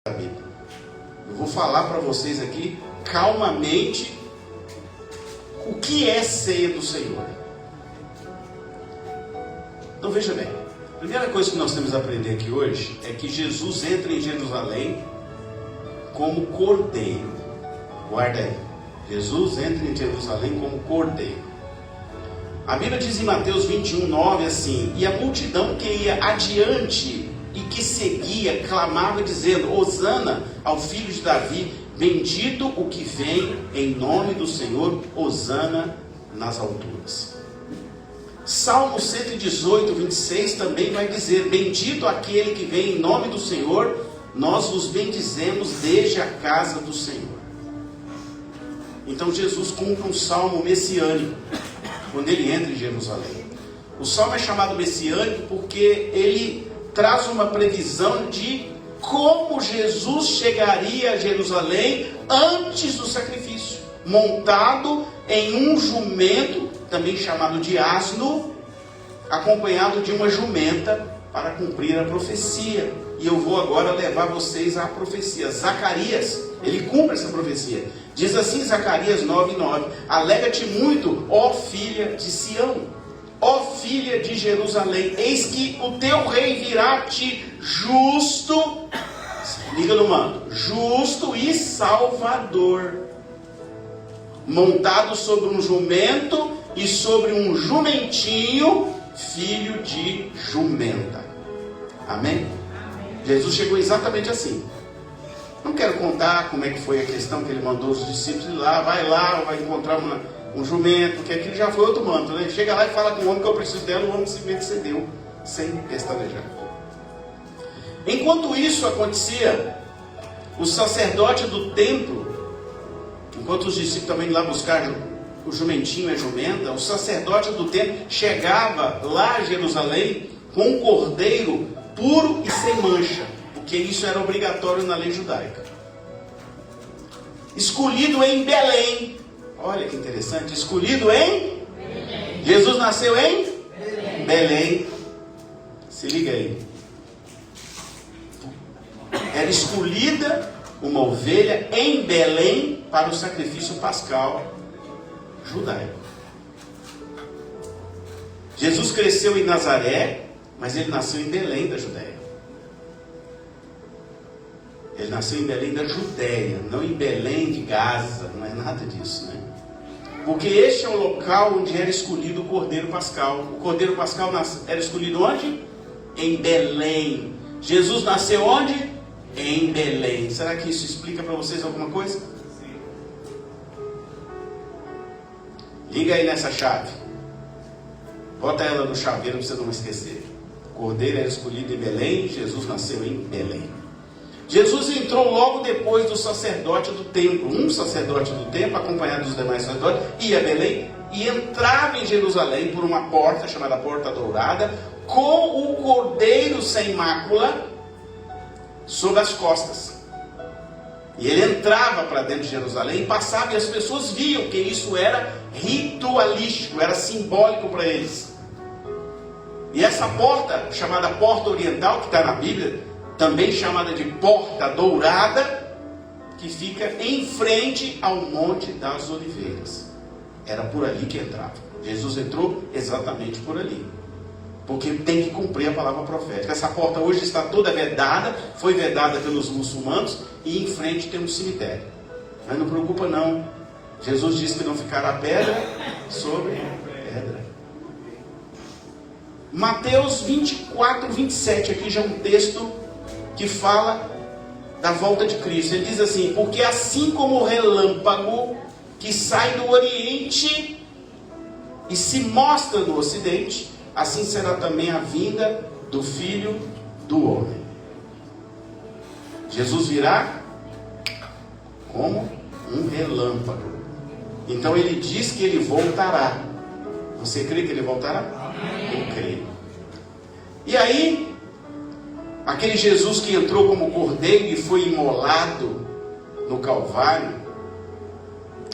Eu vou falar para vocês aqui, calmamente, o que é ceia do Senhor. Então veja bem, a primeira coisa que nós temos a aprender aqui hoje é que Jesus entra em Jerusalém como cordeiro. Guarda aí, Jesus entra em Jerusalém como cordeiro. A Bíblia diz em Mateus 21:9 assim: e a multidão que ia adiante e que seguia clamava dizendo: Hosana ao filho de Davi, bendito o que vem em nome do Senhor, Hosana nas alturas. Salmo 118:26 também vai dizer: bendito aquele que vem em nome do Senhor, nós os bendizemos desde a casa do Senhor. Então Jesus cumpre um salmo messiânico quando ele entra em Jerusalém. O salmo é chamado messiânico porque ele traz uma previsão de como Jesus chegaria a Jerusalém antes do sacrifício, montado em um jumento, também chamado de asno, acompanhado de uma jumenta, para cumprir a profecia. E eu vou agora levar vocês à profecia. Zacarias, ele cumpre essa profecia. Diz assim Zacarias 9:9: alega-te muito, ó filha de Sião, ó filha de Jerusalém, eis que o teu rei virá-te justo, liga no manto, justo e salvador, montado sobre um jumento e sobre um jumentinho, filho de jumenta. Amém? Jesus chegou exatamente assim. Não quero contar como é que foi a questão que ele mandou os discípulos ir lá, vai encontrar um jumento, porque aquilo já foi outro manto, né? Chega lá e fala com o homem que eu preciso dela, o homem simplesmente cedeu, sem pestanejar. Enquanto isso acontecia, o sacerdote do templo, enquanto os discípulos também lá buscaram o jumentinho e a jumenta, o sacerdote do templo chegava lá a Jerusalém com um cordeiro puro e sem mancha, porque isso era obrigatório na lei judaica, escolhido em Belém. Olha que interessante, escolhido em Belém. Jesus nasceu em Belém. Se liga aí, era escolhida uma ovelha em Belém para o sacrifício pascal judaico. Jesus cresceu em Nazaré, mas ele nasceu em Belém da Judéia. Ele nasceu em Belém da Judéia, não em Belém de Gaza, não é nada disso, né? Porque este é o local onde era escolhido o Cordeiro Pascal. O Cordeiro Pascal era escolhido onde? Em Belém. Jesus nasceu onde? Em Belém. Será que isso explica para vocês alguma coisa? Sim. Liga aí nessa chave. Bota ela no chaveiro para você não esquecer. O Cordeiro era escolhido em Belém, Jesus nasceu em Belém. Jesus entrou logo depois do sacerdote do templo. Um sacerdote do templo, acompanhado dos demais sacerdotes, ia a Belém e entrava em Jerusalém por uma porta chamada Porta Dourada, com o cordeiro sem mácula sobre as costas. E ele entrava para dentro de Jerusalém, passava e as pessoas viam que isso era ritualístico, era simbólico para eles. E essa porta, chamada Porta Oriental, que está na Bíblia, também chamada de Porta Dourada, que fica em frente ao Monte das Oliveiras. Era por ali que entrava. Jesus entrou exatamente por ali, porque tem que cumprir a palavra profética. Essa porta hoje está toda vedada, foi vedada pelos muçulmanos, e em frente tem um cemitério. Mas não preocupa não, Jesus disse que não ficará pedra sobre pedra. Mateus 24:27, aqui já é um texto que fala da volta de Cristo. Ele diz assim: porque assim como o relâmpago que sai do Oriente e se mostra no Ocidente, assim será também a vinda do Filho do Homem. Jesus virá como um relâmpago. Então ele diz que ele voltará. Você crê que ele voltará? Eu creio. E aí, aquele Jesus que entrou como cordeiro e foi imolado no Calvário,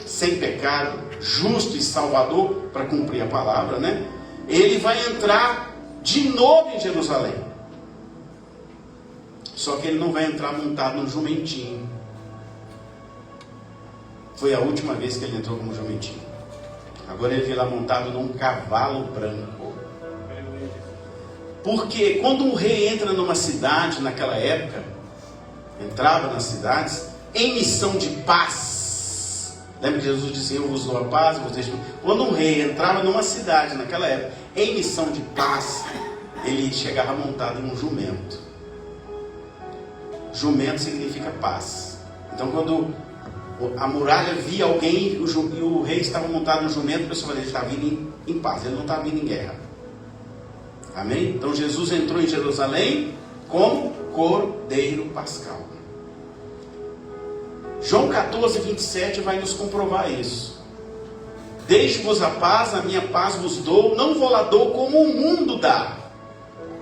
sem pecado, justo e salvador, para cumprir a palavra, né? Ele vai entrar de novo em Jerusalém. Só que ele não vai entrar montado num jumentinho. Foi a última vez que ele entrou como jumentinho. Agora ele virá montado num cavalo branco. Porque quando um rei entra numa cidade naquela época, entrava nas cidades em missão de paz. Lembra que Jesus disse: eu vos dou a paz, vos deixo. Quando um rei entrava numa cidade naquela época em missão de paz, ele chegava montado em um jumento. Jumento significa paz. Então quando a muralha via alguém e o rei estava montado no jumento, o pessoal falava: ele está vindo em paz, ele não está vindo em guerra. Amém? Então Jesus entrou em Jerusalém como Cordeiro Pascal. João 14, 27 vai nos comprovar isso. Deixe-vos a paz, a minha paz vos dou, não vou lá dou como o mundo dá.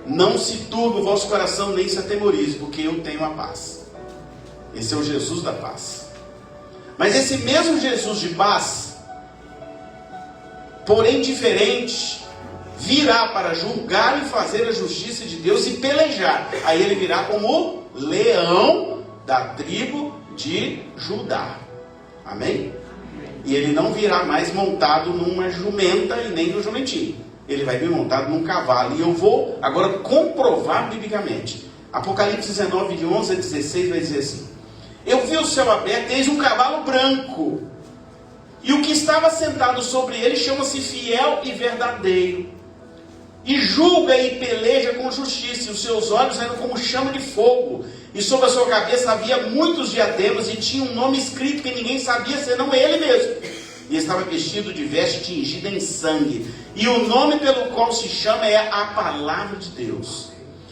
Não se turbe o vosso coração, nem se atemorize, porque eu tenho a paz. Esse é o Jesus da paz. Mas esse mesmo Jesus de paz, porém diferente, virá para julgar e fazer a justiça de Deus e pelejar. Aí ele virá como leão da tribo de Judá. Amém? E ele não virá mais montado numa jumenta e nem no jumentinho. Ele vai vir montado num cavalo. E eu vou agora comprovar biblicamente. Apocalipse 19, de 11 a 16 vai dizer assim: eu vi o céu aberto, eis um cavalo branco, e o que estava sentado sobre ele chama-se Fiel e Verdadeiro, e julga e peleja com justiça, e os seus olhos eram como chama de fogo, e sobre a sua cabeça havia muitos diademas, e tinha um nome escrito que ninguém sabia senão ele mesmo, e estava vestido de veste tingida em sangue, e o nome pelo qual se chama é a Palavra de Deus.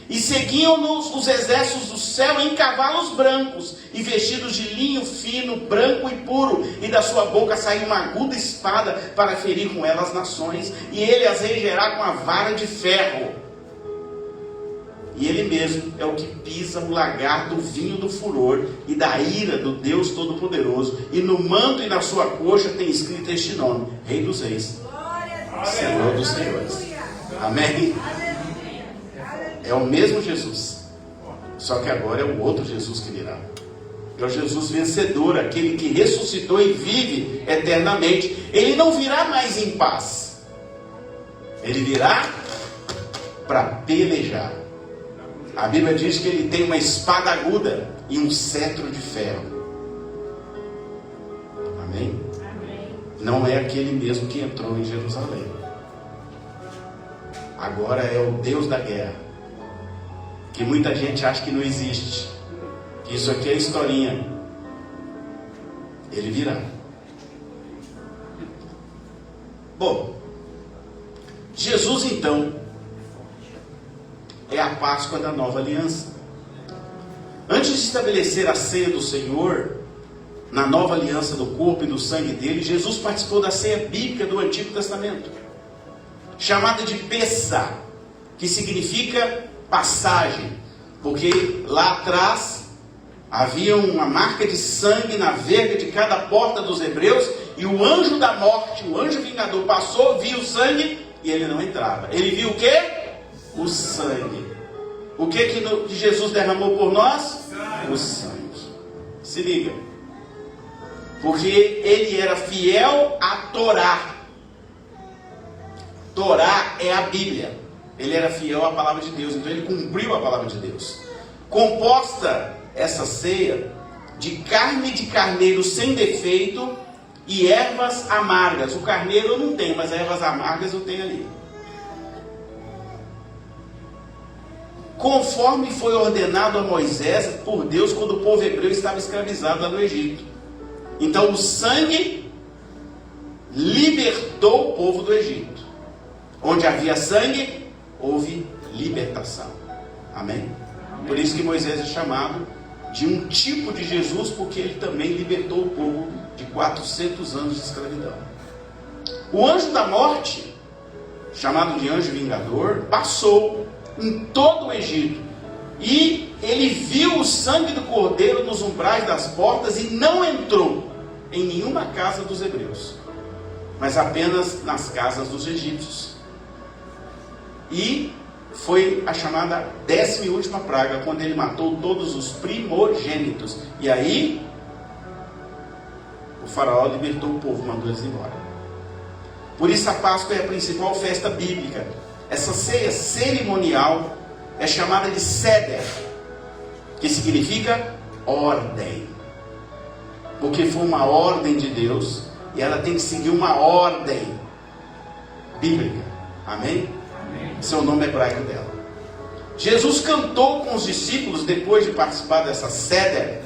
E seguiam-nos os exércitos do céu em cavalos brancos, e vestidos de linho fino, branco e puro, e da sua boca saiu uma aguda espada para ferir com ela as nações, e ele as regerá com a vara de ferro. E ele mesmo é o que pisa o lagar do vinho do furor e da ira do Deus Todo-Poderoso, e no manto e na sua coxa tem escrito este nome: Rei dos Reis, Senhor dos Senhores. Amém? É o mesmo Jesus, só que agora é o outro Jesus que virá. É o Jesus vencedor, aquele que ressuscitou e vive eternamente. Ele não virá mais em paz, ele virá para pelejar. A Bíblia diz que ele tem uma espada aguda e um cetro de ferro. Amém? Não é aquele mesmo que entrou em Jerusalém. Agora é o Deus da guerra, que muita gente acha que não existe, que isso aqui é historinha. Ele virá. Bom, Jesus então é a Páscoa da nova aliança. Antes de estabelecer a ceia do Senhor, na nova aliança do corpo e do sangue dele, Jesus participou da ceia bíblica do Antigo Testamento, chamada de Pessah, que significa passagem, porque lá atrás havia uma marca de sangue na verga de cada porta dos hebreus, e o anjo da morte, o anjo vingador, passou, viu o sangue e ele não entrava. Ele viu o quê? O sangue. O que Jesus derramou por nós? O sangue. Se liga, porque ele era fiel à Torá. Torá é a Bíblia. Ele era fiel à palavra de Deus, então ele cumpriu a palavra de Deus. Composta essa ceia de carne de carneiro sem defeito e ervas amargas. O carneiro eu não tenho, mas ervas amargas eu tenho ali. Conforme foi ordenado a Moisés por Deus quando o povo hebreu estava escravizado lá no Egito. Então o sangue libertou o povo do Egito. Onde havia sangue, houve libertação. Amém? Por isso que Moisés é chamado de um tipo de Jesus, porque ele também libertou o povo de 400 anos de escravidão. O anjo da morte, chamado de anjo vingador, passou em todo o Egito, e ele viu o sangue do cordeiro nos umbrais das portas e não entrou em nenhuma casa dos hebreus, mas apenas nas casas dos egípcios. E foi a chamada 10ª e última praga, quando ele matou todos os primogênitos. E aí, o faraó libertou o povo, mandou eles embora. Por isso a Páscoa é a principal festa bíblica. Essa ceia cerimonial é chamada de Seder, que significa ordem. Porque foi uma ordem de Deus, e ela tem que seguir uma ordem bíblica. Amém? Esse é o nome hebraico dela. Jesus cantou com os discípulos depois de participar dessa Seder.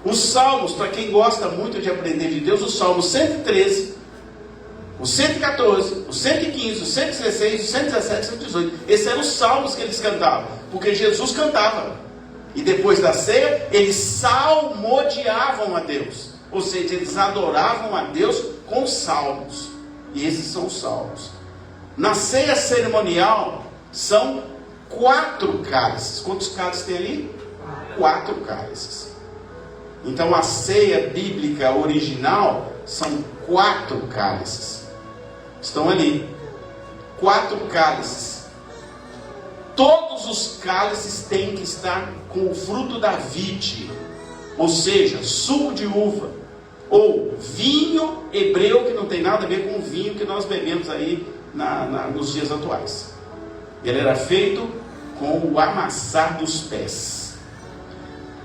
Os salmos, para quem gosta muito de aprender de Deus, os salmos 113, o 114, o 115, o 116, o 117, o 118. Esses eram os salmos que eles cantavam, porque Jesus cantava. E depois da ceia, eles salmodiavam a Deus. Ou seja, eles adoravam a Deus com salmos. E esses são os salmos. Na ceia cerimonial, são 4 cálices. Quantos cálices tem ali? 4 cálices. Então a ceia bíblica original são 4 cálices. Estão ali. 4 cálices. Todos os cálices têm que estar com o fruto da vide. Ou seja, suco de uva. Ou vinho hebreu, que não tem nada a ver com o vinho que nós bebemos aí nos dias atuais. Ele era feito com o amassar dos pés.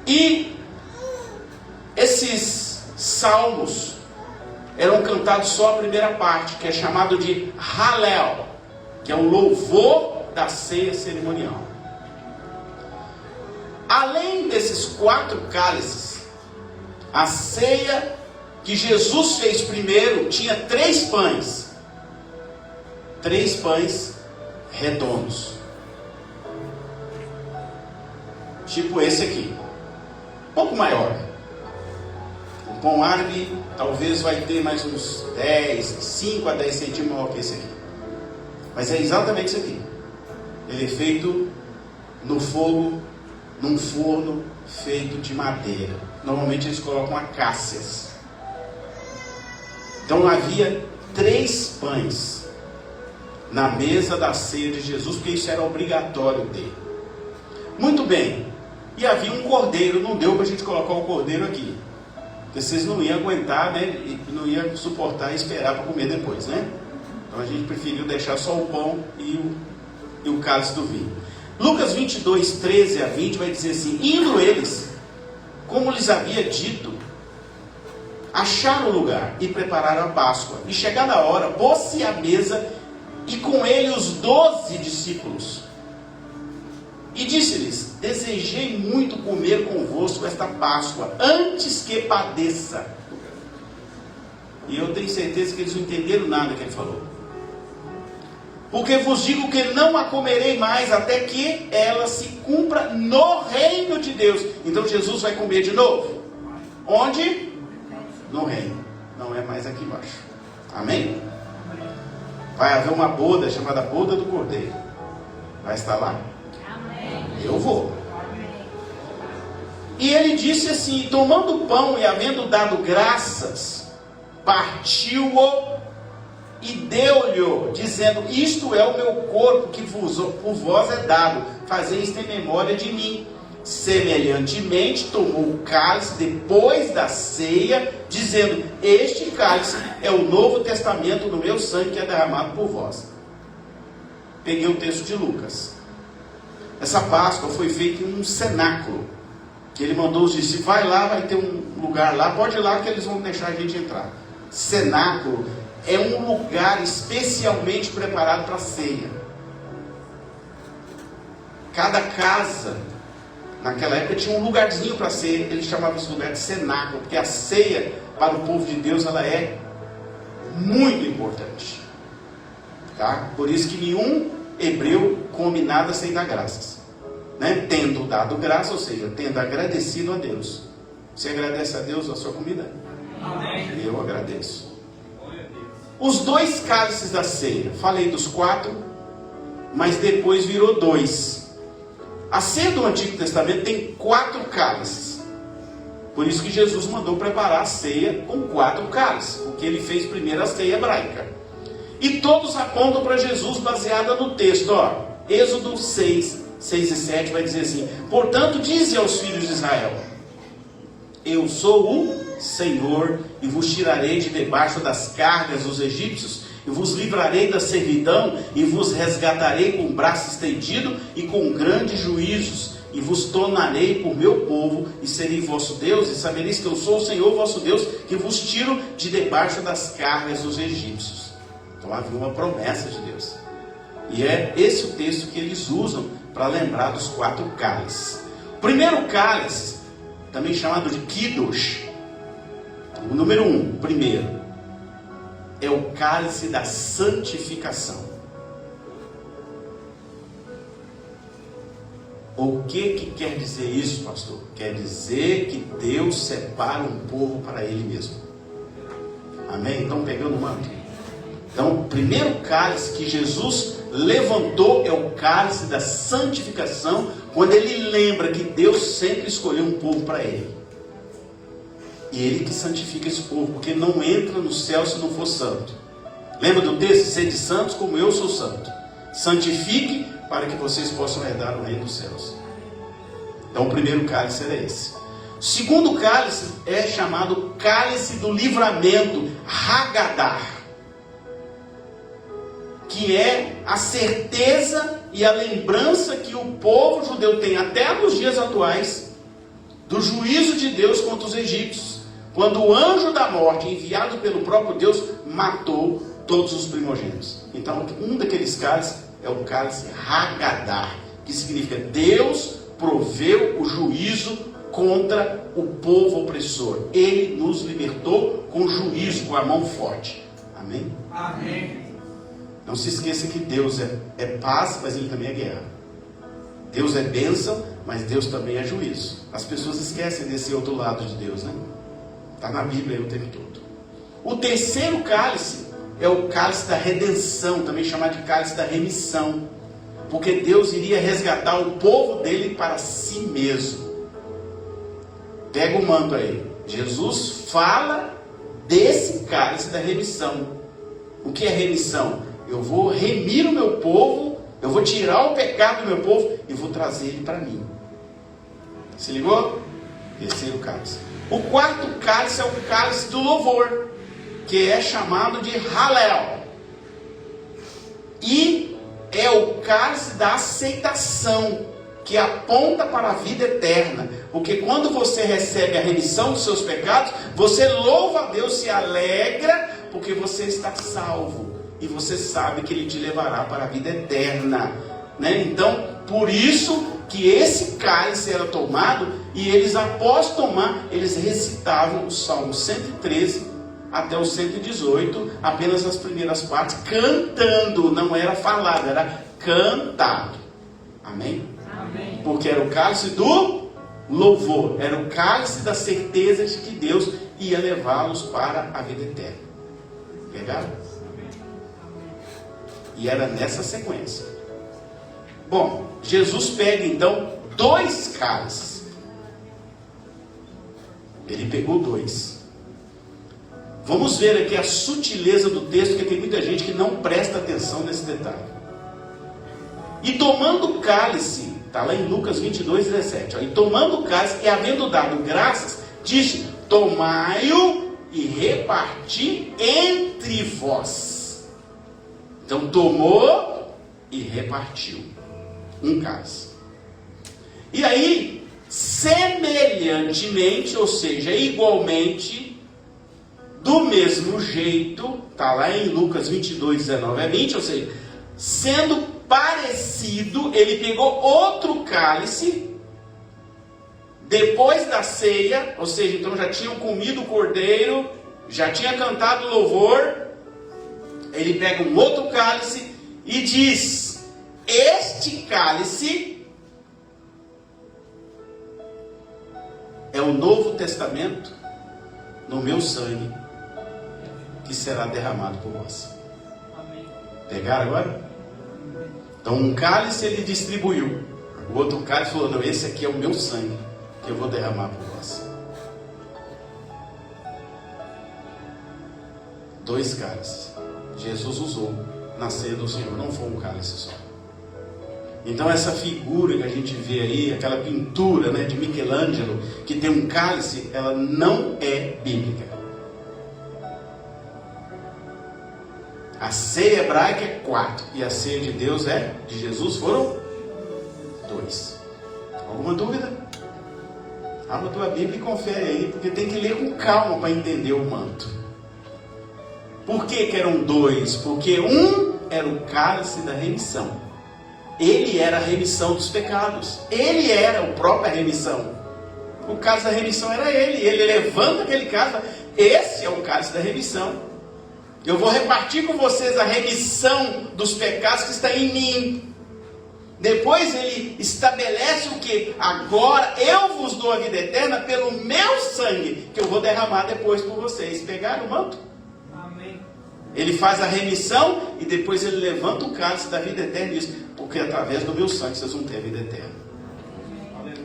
E esses salmos eram cantados só a primeira parte, que é chamado de Halel, que é o louvor da ceia cerimonial. Além desses 4 cálices, a ceia que Jesus fez primeiro tinha 3 pães. 3 pães redondos. Tipo esse aqui. Um pouco maior. O pão árabe talvez vai ter mais uns 5 a 10 centímetros maior que esse aqui. Mas é exatamente isso aqui. Ele é feito no fogo, num forno feito de madeira. Normalmente eles colocam acácias. Então havia 3 pães na mesa da ceia de Jesus, porque isso era obrigatório ter. Muito bem. E havia um cordeiro. Não deu para a gente colocar o cordeiro aqui, porque vocês não iam aguentar, né? E não iam suportar e esperar para comer depois, né? Então a gente preferiu deixar só o pão e o cálice do vinho. Lucas 22, 13 a 20 vai dizer assim: indo eles, como lhes havia dito, acharam o lugar e prepararam a Páscoa. E chegada a hora, pôs-se à mesa, e com ele os 12 discípulos. E disse-lhes: desejei muito comer convosco esta Páscoa, antes que padeça. E eu tenho certeza que eles não entenderam nada que ele falou. Porque vos digo que não a comerei mais, até que ela se cumpra no reino de Deus. Então Jesus vai comer de novo. Onde? No reino. Não é mais aqui embaixo. Amém? Vai haver uma boda chamada Boda do Cordeiro. Vai estar lá? Amém. Eu vou. E ele disse assim: tomando o pão e havendo dado graças, partiu-o e deu-lhe, dizendo: isto é o meu corpo que por vós é dado, fazei isto em memória de mim. Semelhantemente tomou o cálice depois da ceia, dizendo: este cálice é o novo testamento no meu sangue que é derramado por vós. Peguei o texto de Lucas. Essa Páscoa foi feita em um cenáculo, que ele mandou os discípulos: vai lá, vai ter um lugar lá, pode ir lá que eles vão deixar a gente entrar. Cenáculo é um lugar especialmente preparado para a ceia. Cada casa naquela época tinha um lugarzinho para ceia. Ele chamava esse lugar de cenáculo, porque a ceia para o povo de Deus ela é muito importante, tá? Por isso que nenhum hebreu come nada sem dar graças, né? Tendo dado graça, ou seja, tendo agradecido a Deus. Você agradece a Deus a sua comida? Amém. Eu agradeço. Os 2 cálices da ceia, falei dos 4, mas depois virou 2. A ceia do Antigo Testamento tem 4 cálices. Por isso que Jesus mandou preparar a ceia com 4 cálices, porque ele fez primeiro a ceia hebraica. E todos apontam para Jesus, baseada no texto, ó. Êxodo 6, 6 e 7 vai dizer assim: portanto, dize aos filhos de Israel: eu sou o Senhor, e vos tirarei de debaixo das cargas dos egípcios, e vos livrarei da servidão, e vos resgatarei com o braço estendido e com grandes juízos, e vos tornarei por meu povo, e serei vosso Deus, e sabereis que eu sou o Senhor vosso Deus, que vos tiro de debaixo das cargas dos egípcios. Então havia uma promessa de Deus, e é esse o texto que eles usam para lembrar dos 4 cálices. O primeiro cálice, também chamado de Kiddush, o número 1, primeiro, é o cálice da santificação. O que quer dizer isso, pastor? Quer dizer que Deus separa um povo para Ele mesmo. Amém? Então, pegando o manto. Então, o primeiro cálice que Jesus levantou é o cálice da santificação, quando Ele lembra que Deus sempre escolheu um povo para Ele. E Ele que santifica esse povo, porque não entra no céu se não for santo. Lembra do texto? Sede santos como eu sou santo. Santifique para que vocês possam herdar o reino dos céus. Então o primeiro cálice era esse. O segundo cálice é chamado cálice do livramento, Haggadah, que é a certeza e a lembrança que o povo judeu tem até nos dias atuais do juízo de Deus contra os egípcios, quando o anjo da morte, enviado pelo próprio Deus, matou todos os primogênitos. Então, um daqueles cálices é o cálice Haggadah, que significa Deus proveu o juízo contra o povo opressor. Ele nos libertou com juízo, com a mão forte. Amém? Amém. Não se esqueça que Deus é paz, mas Ele também é guerra. Deus é bênção, mas Deus também é juízo. As pessoas esquecem desse outro lado de Deus, né? Está na Bíblia aí o tempo todo. O terceiro cálice é o cálice da redenção, também chamado de cálice da remissão, porque Deus iria resgatar o povo dele para si mesmo. Pega o manto aí. Jesus fala desse cálice da remissão. O que é remissão? Eu vou remir o meu povo, eu vou tirar o pecado do meu povo e vou trazer ele para mim. Se ligou? Terceiro cálice. O quarto cálice é o cálice do louvor, que é chamado de Hallel. E é o cálice da aceitação, que aponta para a vida eterna. Porque quando você recebe a remissão dos seus pecados, você louva a Deus, se alegra, porque você está salvo. E você sabe que Ele te levará para a vida eterna, né? Então, por isso que esse cálice era tomado, e eles, após tomar, eles recitavam o Salmo 113 até o 118, apenas as primeiras partes, cantando, não era falado, era cantado. Amém? Amém. Porque era o cálice do louvor, era o cálice da certeza de que Deus ia levá-los para a vida eterna. Pegaram? E era nessa sequência. Bom, Jesus pega então 2 cálices. Ele pegou 2. Vamos ver aqui a sutileza do texto, porque tem muita gente que não presta atenção nesse detalhe. E tomando o cálice, está lá em Lucas 22, 17. E tomando o cálice, e havendo dado graças, disse: tomai-o e reparti entre vós. Então tomou e repartiu um cálice. E aí, semelhantemente, ou seja, igualmente, do mesmo jeito, está lá em Lucas 22, 19 a 20, ou seja, sendo parecido, ele pegou outro cálice, depois da ceia, ou seja, então já tinham comido o cordeiro, já tinha cantado louvor, ele pega um outro cálice e diz: este cálice é o Novo Testamento no meu sangue, que será derramado por vós. Pegaram agora? Então um cálice ele distribuiu, o outro cálice falou: não, esse aqui é o meu sangue, que eu vou derramar por vós. 2 cálices Jesus usou na ceia do Senhor, não foi um cálice só. Então essa figura que a gente vê aí, aquela pintura, né, de Michelangelo, que tem um cálice, ela não é bíblica. A ceia hebraica é 4 e a ceia de Deus de Jesus foram 2. Alguma dúvida? Abra a tua Bíblia e confere aí, porque tem que ler com calma para entender o manto. Por que eram 2? Porque um era o cálice da remissão. Ele era a remissão dos pecados. Ele era a própria remissão. O cálice da remissão era ele. Ele levanta aquele cálice. Esse é o cálice da remissão. Eu vou repartir com vocês a remissão dos pecados que está em mim. Depois ele estabelece o que? Agora eu vos dou a vida eterna pelo meu sangue, que eu vou derramar depois por vocês. Pegaram o manto? Amém. Ele faz a remissão e depois ele levanta o cálice da vida eterna e diz: porque através do meu sangue vocês vão ter a vida eterna.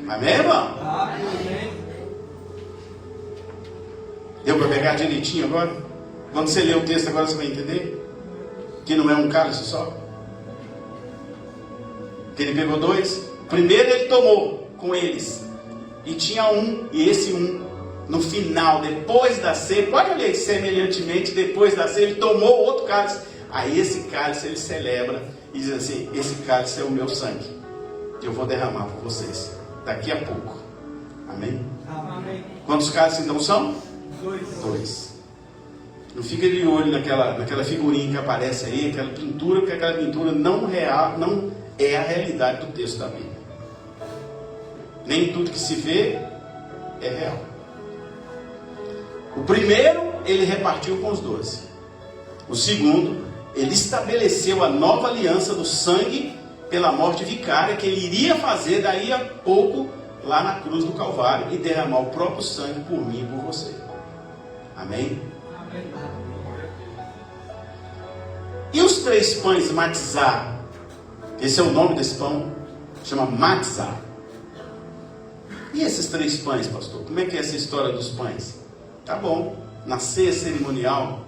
Amém, irmão? Amém. Deu para pegar direitinho agora? Quando você lê o texto agora você vai entender que não é um cálice só. Que ele pegou 2. Primeiro ele tomou com eles. E tinha um, e esse um, no final, depois da ceia, pode ler semelhantemente, depois da ceia, ele tomou outro cálice. Aí esse cálice ele celebra e diz assim: esse cálice é o meu sangue, que eu vou derramar por vocês daqui a pouco. Amém? Amém. Quantos cálices então são? 2. 2. Não fica de olho naquela figurinha que aparece aí, aquela pintura, porque aquela pintura não é a realidade do texto da Bíblia. Nem tudo que se vê é real. O primeiro ele repartiu com os 12. O segundo, ele estabeleceu a nova aliança do sangue pela morte vicária que ele iria fazer daí a pouco lá na cruz do Calvário e derramar o próprio sangue por mim e por você. Amém? Amém. E os 3 pães matzah? Esse é o nome desse pão, chama matzah. E esses 3 pães, pastor? Como é que é essa história dos pães? Tá bom, na ceia cerimonial,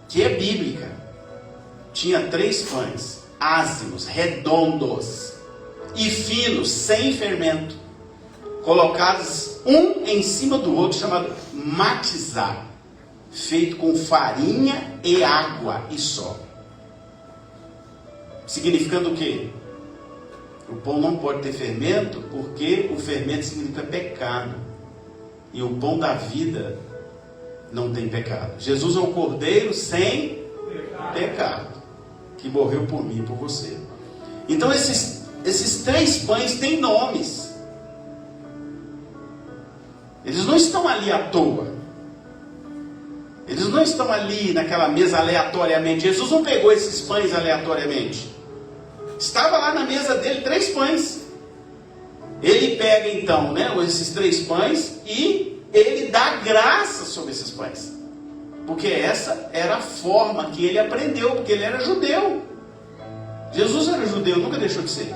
que é bíblica, tinha 3 pães, ázimos, redondos e finos, sem fermento, colocados um em cima do outro, chamado matzah, feito com farinha e água e só. Significando o quê? O pão não pode ter fermento, porque o fermento significa pecado. E o pão da vida não tem pecado. Jesus é o Cordeiro sem pecado, que morreu por mim e por você. Então esses 3 pães têm nomes. Eles não estão ali à toa. Eles não estão ali naquela mesa aleatoriamente. Jesus não pegou esses pães aleatoriamente. Estava lá na mesa dele 3 pães. Ele pega então, esses 3 pães e ele dá graça sobre esses pães. Porque essa era a forma que ele aprendeu, porque ele era judeu. Jesus era judeu, nunca deixou de ser.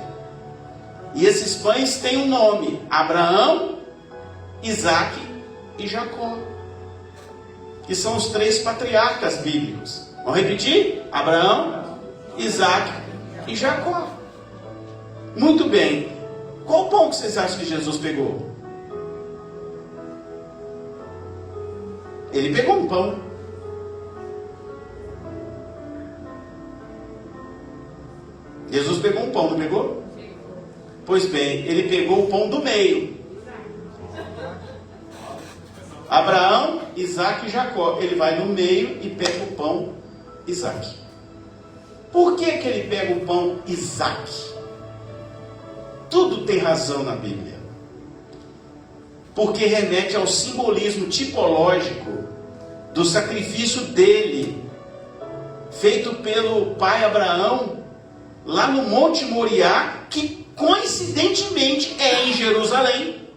E esses pães têm um nome: Abraão, Isaac e Jacó, que são os 3 patriarcas bíblicos. Vamos repetir? Abraão, Isaac e Jacó. Muito bem. Qual pão que vocês acham que Jesus pegou? Ele pegou um pão. Jesus pegou um pão, não pegou? Pois bem, ele pegou o pão do meio. Abraão, Isaac e Jacó. Ele vai no meio e pega o pão Isaac. Por que ele pega o pão Isaac? Tudo tem razão na Bíblia. Porque remete ao simbolismo tipológico do sacrifício dele, feito pelo pai Abraão, lá no Monte Moriá, que coincidentemente é em Jerusalém.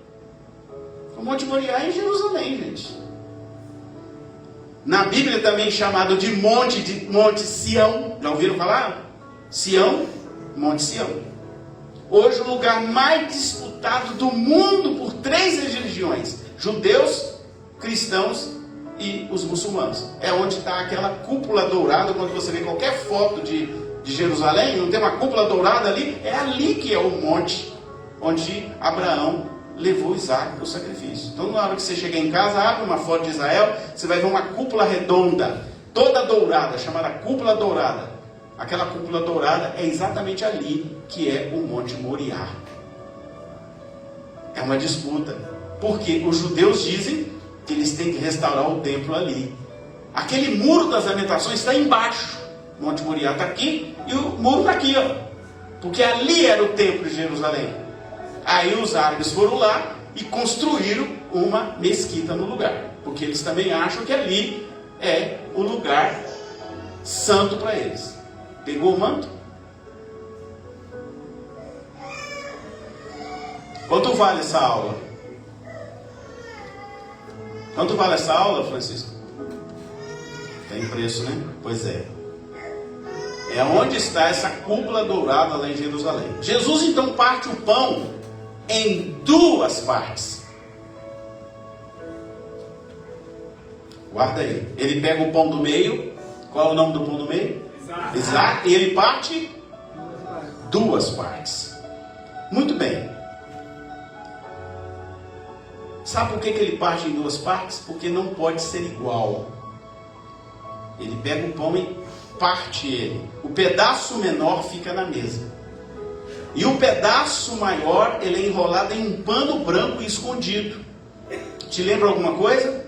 O Monte Moriá é em Jerusalém, gente. Na Bíblia também chamado de Monte Sião. Já ouviram falar? Sião, Monte Sião. Hoje o lugar mais disputado do mundo por 3 religiões: judeus, cristãos e os muçulmanos. É onde está aquela cúpula dourada. Quando você vê qualquer foto de de Jerusalém, não tem uma cúpula dourada ali? É ali que é o monte onde Abraão levou Isaac para o sacrifício. Então, na hora que você chegar em casa, abre uma foto de Israel, você vai ver uma cúpula redonda, toda dourada, chamada cúpula dourada. Aquela cúpula dourada é exatamente ali que é o Monte Moriá. É uma disputa, porque os judeus dizem que eles têm que restaurar o templo ali. Aquele muro das lamentações está embaixo. O Monte Moriá está aqui e o muro está aqui, ó. Porque ali era o templo de Jerusalém. Aí os árabes foram lá e construíram uma mesquita no lugar. Porque eles também acham que ali é o lugar santo para eles. Pegou o manto? Quanto vale essa aula? Quanto vale essa aula, Francisco? Tem preço, né? Pois é. É onde está essa cúpula dourada lá em Jerusalém. Jesus então parte o pão em duas partes. Guarda aí. Ele pega o pão do meio. Qual é o nome do pão do meio? Exato. E ele parte duas partes. Muito bem. Sabe por que ele parte em duas partes? Porque não pode ser igual. Ele pega o pão e parte ele. O pedaço menor fica na mesa. E o pedaço maior, ele é enrolado em um pano branco e escondido. Te lembra alguma coisa?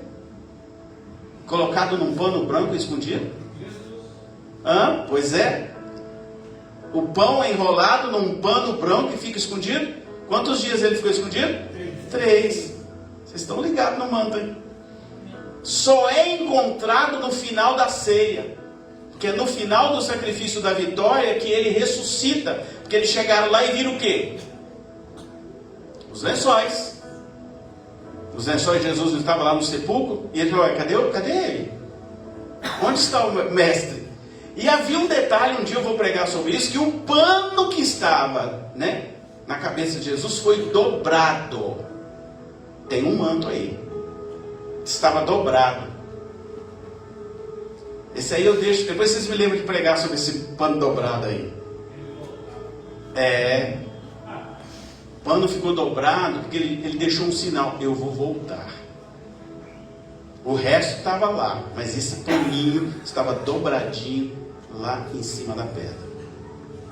Colocado num pano branco e escondido? Pois é. O pão é enrolado num pano branco e fica escondido. Quantos dias ele ficou escondido? 3. Vocês estão ligados no manto, hein? Só é encontrado no final da ceia. Porque é no final do sacrifício da vitória que ele ressuscita. Porque eles chegaram lá e viram o quê? Os lençóis. Os lençóis de Jesus estava lá no sepulcro. E ele falou, cadê ele? Onde está o mestre? E havia um detalhe, um dia eu vou pregar sobre isso, que o pano que estava, né, na cabeça de Jesus foi dobrado. Tem um manto aí. Estava dobrado. Esse aí eu deixo, depois vocês me lembram de pregar sobre esse pano dobrado aí. O pano ficou dobrado porque ele deixou um sinal, eu vou voltar. O resto estava lá, mas esse paninho estava dobradinho lá em cima da pedra.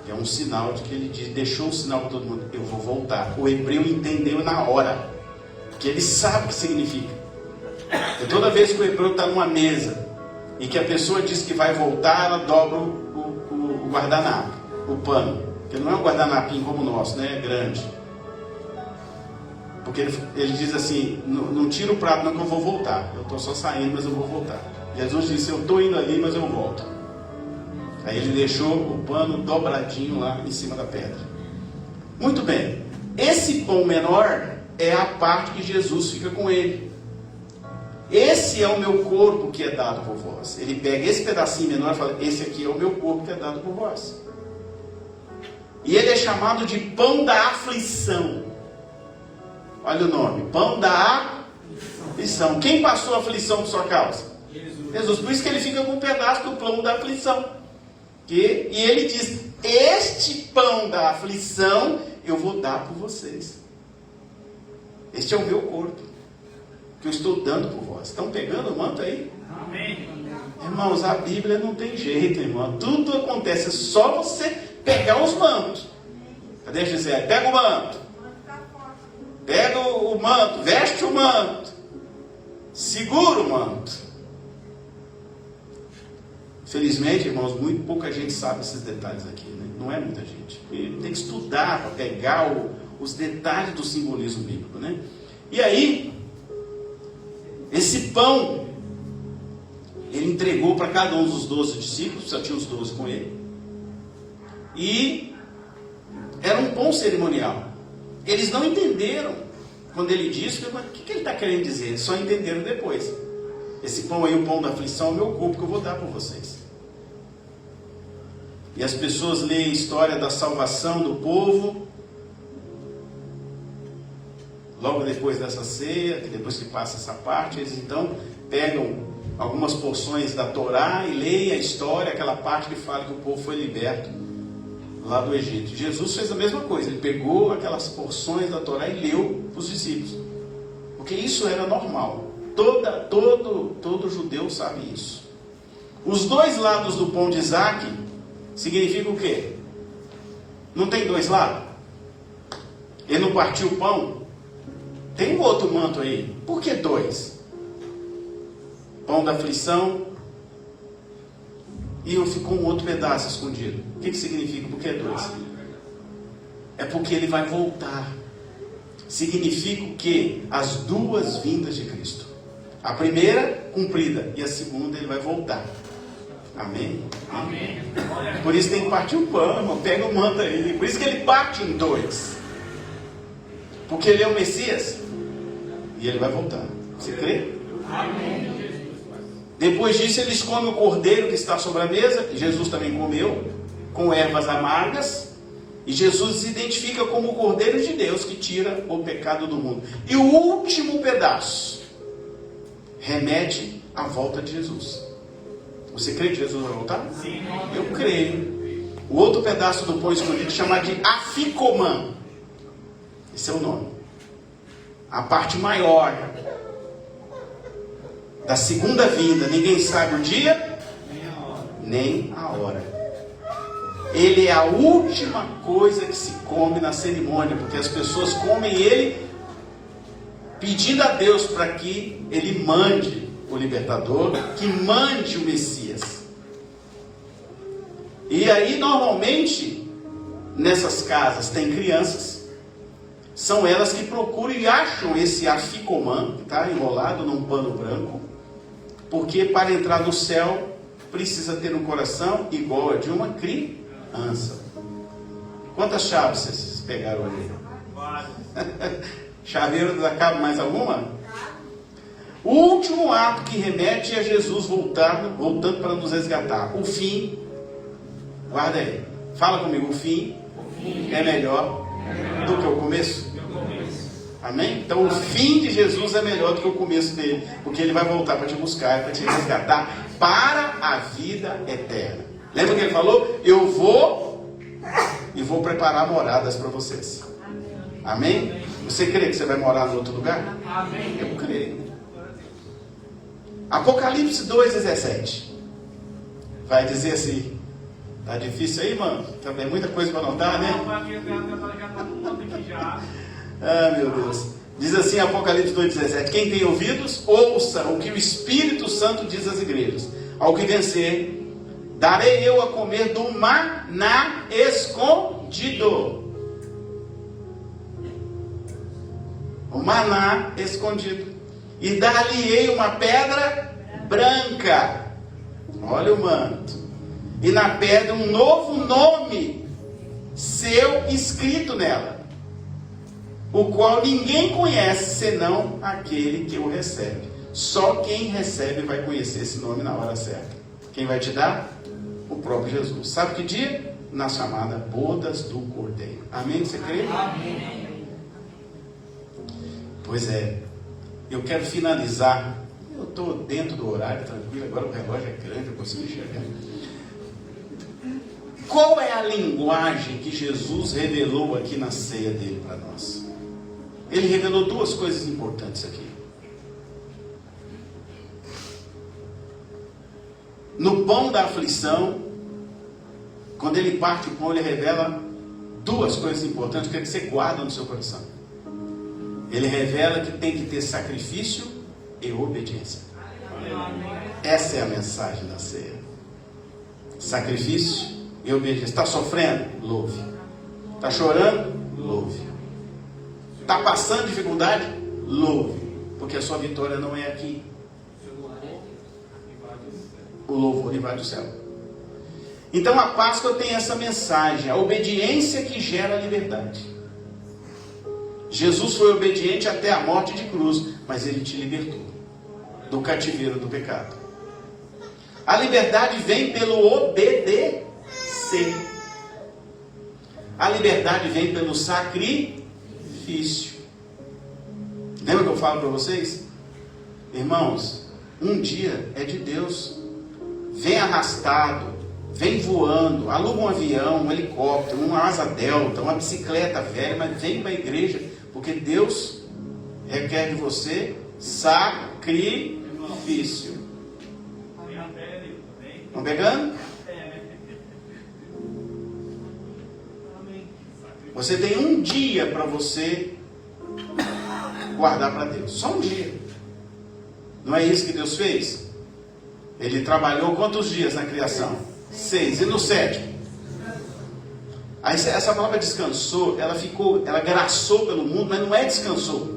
Que é um sinal de que ele deixou um sinal para todo mundo, eu vou voltar. O hebreu entendeu na hora, porque ele sabe o que significa. E toda vez que o hebreu está numa mesa e que a pessoa diz que vai voltar, ela dobra o guardanapo, o pano. Porque não é um guardanapinho como o nosso, né? É grande. Porque ele diz assim, não tira o prato não que eu vou voltar. Eu estou só saindo, mas eu vou voltar. Jesus disse, eu estou indo ali, mas eu volto. Aí ele deixou o pano dobradinho lá em cima da pedra. Muito bem. Esse pão menor é a parte que Jesus fica com ele. Esse é o meu corpo que é dado por vós. Ele pega esse pedacinho menor e fala, esse aqui é o meu corpo que é dado por vós. E ele é chamado de pão da aflição. Olha o nome, pão da aflição. Quem passou a aflição por sua causa? Jesus. Por isso que ele fica com um pedaço do pão da aflição. E ele diz, este pão da aflição eu vou dar por vocês. Este é o meu corpo, que eu estou dando por vós. Estão pegando o manto aí? Amém. Irmãos, a Bíblia não tem jeito, irmão. Tudo acontece, é só você pegar os mantos. Cadê Gisele? Pega o manto. Pega o manto, veste o manto. Segura o manto. Felizmente, irmãos, muito pouca gente sabe esses detalhes aqui, né? Não é muita gente. E tem que estudar para pegar os detalhes do simbolismo bíblico, né? E aí, esse pão, ele entregou para cada um dos 12 discípulos, só tinha os 12 com ele. E era um pão cerimonial. Eles não entenderam quando ele disse, o que ele está querendo dizer? Só entenderam depois. Esse pão aí, o pão da aflição, é o meu corpo que eu vou dar por vocês. E as pessoas leem a história da salvação do povo, logo depois dessa ceia, depois que passa essa parte, eles então pegam algumas porções da Torá e leia a história, aquela parte que fala que o povo foi liberto lá do Egito. Jesus fez a mesma coisa, ele pegou aquelas porções da Torá e leu para os discípulos, porque isso era normal. Todo judeu sabe isso. Os dois lados do pão de Isaac significa o quê? Não tem dois lados? Ele não partiu o pão? Tem um outro manto aí. Por que dois? Pão da aflição e ficou um outro pedaço escondido. O que significa? Por que dois? É porque ele vai voltar. Significa o quê? As duas vindas de Cristo. A primeira cumprida e a segunda ele vai voltar. Amém? Amém. Por isso tem que partir o pão, irmão. Pega o manto aí. Por isso que ele parte em dois. Porque ele é o Messias. E ele vai voltar. Você crê? Amém. Depois disso eles comem o cordeiro que está sobre a mesa. E Jesus também comeu. Com ervas amargas. E Jesus se identifica como o Cordeiro de Deus que tira o pecado do mundo. E o último pedaço remete à volta de Jesus. Você crê que Jesus vai voltar? Sim. Eu creio. O outro pedaço do pão escondido chamado de Afikoman. Esse é o nome. A parte maior da segunda vinda. Ninguém sabe o dia nem a hora. Ele é a última coisa que se come na cerimônia, porque as pessoas comem ele pedindo a Deus para que ele mande o libertador, que mande o Messias. E aí normalmente nessas casas tem crianças, são elas que procuram e acham esse afikoman que está enrolado num pano branco, porque para entrar no céu precisa ter um coração igual a de uma criança. Quantas chaves vocês pegaram ali? Chaveiro da cabo mais alguma? O último ato que remete é Jesus voltando para nos resgatar. O fim, guarda aí, fala comigo, o fim é melhor do que o começo. Amém? Então o fim de Jesus é melhor do que o começo dele, porque ele vai voltar para te buscar, para te resgatar para a vida eterna. Lembra que ele falou? Eu vou e vou preparar moradas para vocês. Amém? Você crê que você vai morar em outro lugar? Amém. Eu creio. Apocalipse 2,17 vai dizer assim. Tá difícil aí, mano? Também muita coisa para anotar, né? Ah, meu Deus. Diz assim Apocalipse 2,17: quem tem ouvidos, ouça o que o Espírito Santo diz às igrejas. Ao que vencer, darei eu a comer do maná escondido. O maná escondido. E dar-lhe-ei uma pedra branca. Olha o manto. E na pedra um novo nome seu escrito nela, o qual ninguém conhece senão aquele que o recebe. Só quem recebe vai conhecer esse nome na hora certa. Quem vai te dar? O próprio Jesus. Sabe que dia? Na chamada Bodas do Cordeiro. Amém? Você crê? Amém. Pois é. Eu quero finalizar. Eu estou dentro do horário, tranquilo. Agora o relógio é grande, eu consigo enxergar. Qual é a linguagem que Jesus revelou aqui na ceia dele para nós? Ele revelou duas coisas importantes aqui. No pão da aflição, quando ele parte o pão, ele revela duas coisas importantes que você guarda no seu coração. Ele revela que tem que ter sacrifício e obediência. Essa é a mensagem da ceia. Sacrifício e obediência. Está sofrendo? Louve. Está chorando? Louve. Está passando dificuldade? Louve. Porque a sua vitória não é aqui. O louvor invade o céu. Então a Páscoa tem essa mensagem, a obediência que gera a liberdade. Jesus foi obediente até a morte de cruz, mas ele te libertou do cativeiro do pecado. A liberdade vem pelo obedecer. A liberdade vem pelo sacrifício. Lembra que eu falo para vocês? Irmãos, Um dia é de Deus. Vem arrastado, vem voando, aluga um avião, um helicóptero, uma asa delta, uma bicicleta velha, mas vem para a igreja, porque Deus requer de você sacrifício. Estão pegando? Você tem um dia para você guardar para Deus. Só um dia. Não é isso que Deus fez? Ele trabalhou quantos dias na criação? 6. E no 7º? Aí essa palavra descansou, ela graçou pelo mundo, mas não é descansou.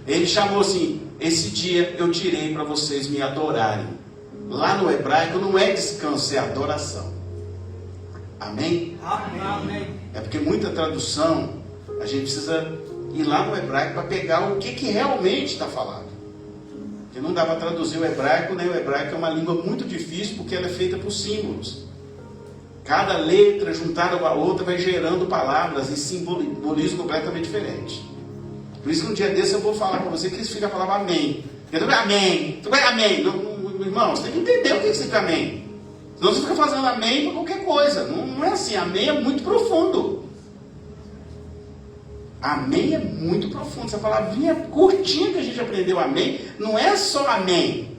Ele chamou assim: esse dia eu tirei para vocês me adorarem. Lá no hebraico não é descanso, é adoração. Amém? Amém. É porque muita tradução, a gente precisa ir lá no hebraico para pegar o que realmente está falado. Porque não dá para traduzir o hebraico, né? O hebraico é uma língua muito difícil, porque ela é feita por símbolos. Cada letra juntada com a outra vai gerando palavras e simbolismo completamente diferente. Por isso que um dia desse eu vou falar para você que eles ficam falando amém. Amém. Amém. Irmão, você tem que entender o que significa amém. Senão você fica fazendo amém para qualquer coisa. Não é assim. Amém é muito profundo. Amém é muito profundo. Essa palavrinha curtinha que a gente aprendeu, amém, não é só amém.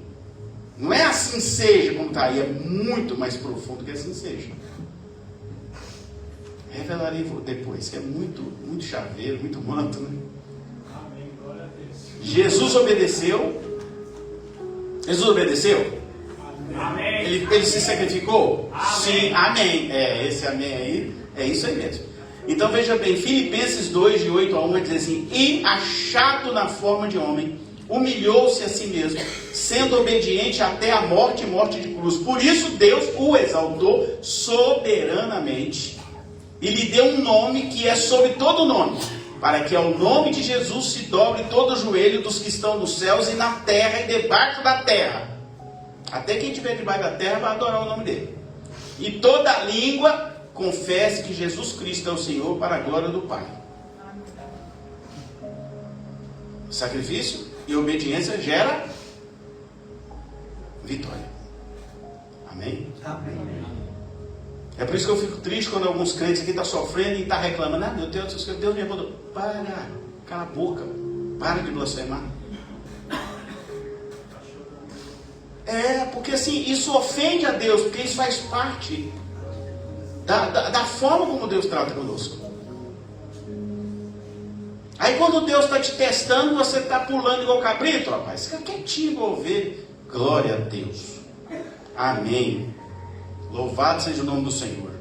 Não é assim seja como está aí. É muito mais profundo que assim seja. Revelarei depois, que é muito chaveiro, muito manto, né? Amém. Glória a Deus. Jesus obedeceu. Jesus obedeceu? Amém. Ele se sacrificou? Amém. Sim, amém. Esse amém aí, é isso aí mesmo. Então veja bem, Filipenses 2, de 8 a 1, vai dizer assim: e achado na forma de homem, humilhou-se a si mesmo, sendo obediente até a morte e morte de cruz. Por isso Deus o exaltou soberanamente e lhe deu um nome que é sobre todo nome, para que ao nome de Jesus se dobre todo o joelho dos que estão nos céus e na terra e debaixo da terra. Até quem estiver debaixo da terra vai adorar o nome dele. E toda língua confesse que Jesus Cristo é o Senhor, para a glória do Pai. Sacrifício e obediência gera vitória. Amém? Amém. É por isso que eu fico triste quando alguns crentes aqui estão sofrendo e estão reclamando: ah, meu Deus, Deus me abandonou. Para, cala a boca, para de blasfemar. Porque assim, isso ofende a Deus, porque isso faz parte da forma como Deus trata conosco. Aí quando Deus está te testando, você está pulando igual cabrito, rapaz. Fica quietinho igual ovelha. Glória a Deus. Amém. Louvado seja o nome do Senhor.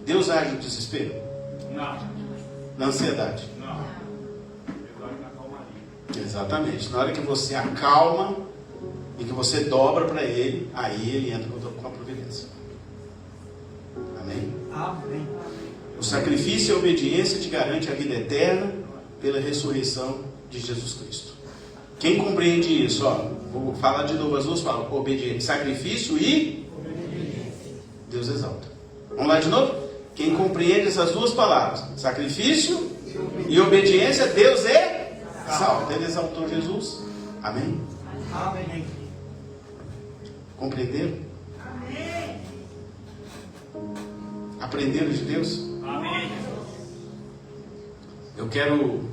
Deus age no desespero? Não. Na ansiedade? Não. Deus age na calmaria. Exatamente. Na hora que você acalma e que você dobra para Ele, aí Ele entra com a providência. Amém? Amém. O sacrifício e a obediência te garante a vida eterna pela ressurreição de Jesus Cristo. Quem compreende isso? Vou falar de novo as duas palavras: obediência, sacrifício e Deus exalta. Vamos lá de novo? Quem compreende essas duas palavras, sacrifício e obediência, Deus exalta. Ele exaltou Jesus. Amém? Amém. Compreenderam? Aprenderam de Deus? Amém. Eu quero